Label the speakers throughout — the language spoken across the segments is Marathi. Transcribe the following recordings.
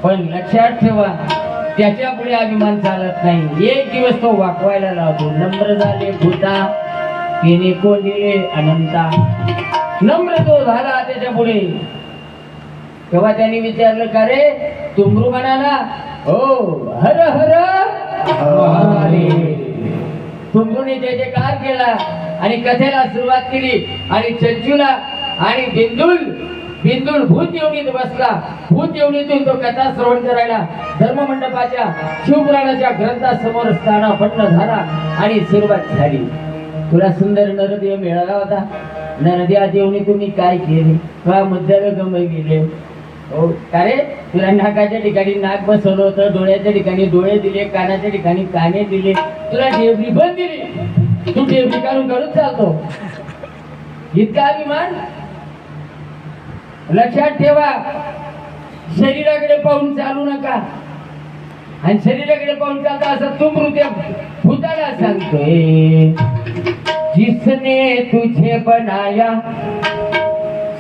Speaker 1: पण लक्षात ठेवा त्याच्या पुढे अभिमान चालत नाही. एक दिवस तो वाकवायला लावतो. नम्र झाले भूता तिने कोंडिले अनंता. नम्र तो झाला त्याच्या पुढे. तेव्हा त्यांनी विचारलं का रे तुमरू म्हणाला हो हर हर हरे. तुमरूने जय जयकार केला आणि कथेला सुरुवात केली. आणि चंचूला आणि बिंदुल भूत येवणीत बसला. भूत येवणीतून तो कथा श्रवण करायला धर्ममंडपाच्या शिवपुराणाच्या ग्रंथासमोर स्थानापन्न झाला आणि सुरुवात झाली. तुला सुंदर नरदेव मिळाला होता. नरदेवा देवणी तुम्ही काय केले का मुद्द्याला गमय गेले हो का रे. तुला नाकाच्या ठिकाणी नाक बसवलं होतं. डोळ्याच्या ठिकाणी डोळे दिले. कानाच्या ठिकाणी काने दिले. तुला डेवरी पण दिली. तू डेवरी काढून चालतो. इतका अभिमान. लक्षात ठेवा शरीराकडे पाहून चालू नका. आणि शरीराकडे पाहून चालता असं तू मृत्या भूताला सांगतोय. जिसने तुझे बनाया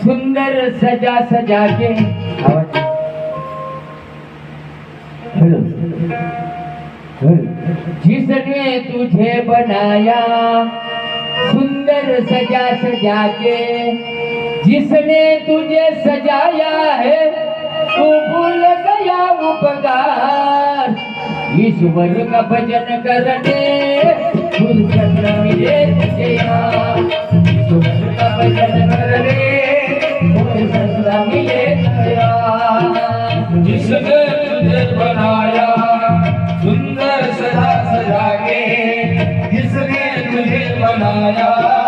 Speaker 1: सुंदर सजा सजा के. आवाज जिसने तुझे बनाया सुंदर सजा सजा के. जिसने तुझे सजाया है तू भूल गया उपकार. ईश्वर का भजन करने फुर्सत न मिले तुझे यार. ईश्वर का भजन करने फुर्सत न मिले तुझे यार.
Speaker 2: जिसने तुझे बनाया सुंदर सजा सजा के. जिसने तुझे बनाया